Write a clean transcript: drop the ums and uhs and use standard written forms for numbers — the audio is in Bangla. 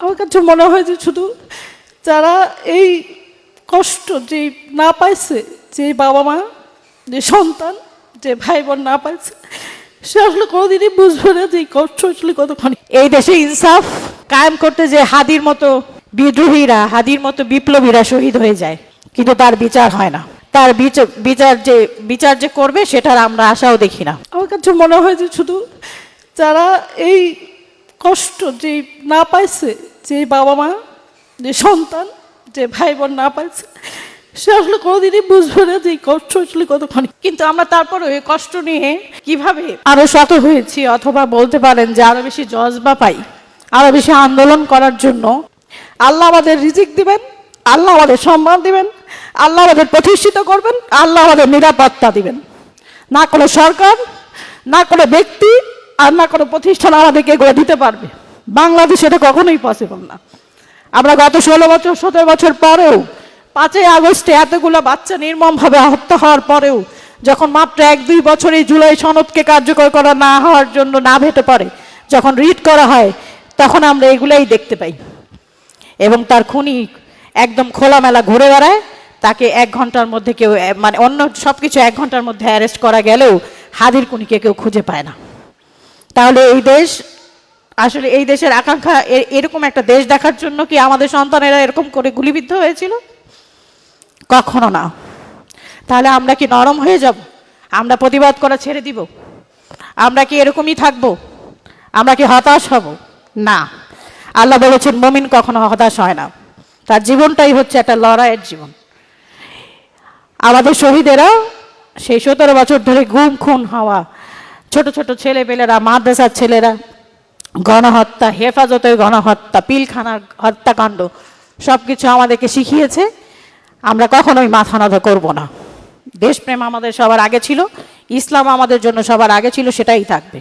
আমার কাছে মনে হয় যে শুধু যারা এই কষ্ট যে না পাইছে, যে বাবা মা, যে সন্তান, যে ভাই বোন না পাইছে, সে আসলে কোনোদিনই বুঝবে না যে এই কষ্ট আসলে কতক্ষণ। এই দেশে ইনসাফ কায়েম করতে যে হাদির মতো বিদ্রোহীরা, হাদির মতো বিপ্লবীরা শহীদ হয়ে যায়, কিন্তু তার বিচার হয় না। তার বিচার যে করবে সেটার আমরা আশাও দেখি না। আমার কাছে মনে হয় যে শুধু যারা এই কষ্ট যে না পাইছে, যে বাবা মা, যে সন্তান, যে ভাই বোন না পাইছে, সে আসলে কোনোদিনই বুঝবে না যে এই কষ্ট আসলে কতক্ষণ। কিন্তু আমরা তারপরে এই কষ্ট নিয়ে কিভাবে আরো শত হয়েছি, অথবা বলতে পারেন যে আরো বেশি জজবা পাই, আরো বেশি আন্দোলন করার জন্য। আল্লাহ আমাদের রিজিক দিবেন, আল্লাহ আমাদের সম্মান দিবেন, আল্লাহ আমাদের প্রতিষ্ঠিত করবেন, আল্লাহ আমাদের নিরাপত্তা দিবেন। না কোনো সরকার, না কোনো ব্যক্তি, আর না কোনো প্রতিষ্ঠান আমাদেরকে এগুলো দিতে পারবে। বাংলাদেশে এটা কখনোই পসিবল না। আমরা গত 16 বছর 17 বছর পরেও 5ই আগস্টে এতগুলো বাচ্চা নির্মমভাবে হত্যা হওয়ার পরেও, যখন মাত্র 1-2 বছর এই জুলাই সনদকে কার্যকর করা না হওয়ার জন্য না ভেটে পড়ে, যখন রিট করা হয়, তখন আমরা এগুলাই দেখতে পাই। এবং তার খুনি একদম খোলামেলা ঘুরে বেড়ায়। তাকে 1 ঘন্টার মধ্যে কেউ, মানে অন্য সব কিছু 1 ঘন্টার মধ্যে অ্যারেস্ট করা গেলেও হাদির খুনিকে কেউ খুঁজে পায় না। তাহলে এই দেশ আসলে, এই দেশের আকাঙ্ক্ষা এরকম একটা দেশ দেখার জন্য কি আমাদের সন্তানেরা এরকম করে গুলিবিদ্ধ হয়েছিল? কখনো না। তাহলে আমরা কি নরম হয়ে যাব? আমরা প্রতিবাদ করা ছেড়ে দিব? আমরা কি এরকমই থাকব? আমরা কি হতাশ হব? না। আল্লাহ বলেছেন মুমিন কখনো হতাশ হয় না, তার জীবনটাই হচ্ছে একটা লড়াইয়ের জীবন। আমাদের শহীদেরা সেই 17 বছর ধরে গুম খুন হওয়া ছোট ছোট ছেলেপেলেরা, মাদ্রাসার ছেলেরা, গণহত্যা, হেফাজতের গণহত্যা, পিলখানার হত্যাকাণ্ড, সব কিছু আমাদেরকে শিখিয়েছে আমরা কখনোই মাথা নত করব না। দেশপ্রেম আমাদের সবার আগে ছিল, ইসলাম আমাদের জন্য সবার আগে ছিল, সেটাই থাকবে।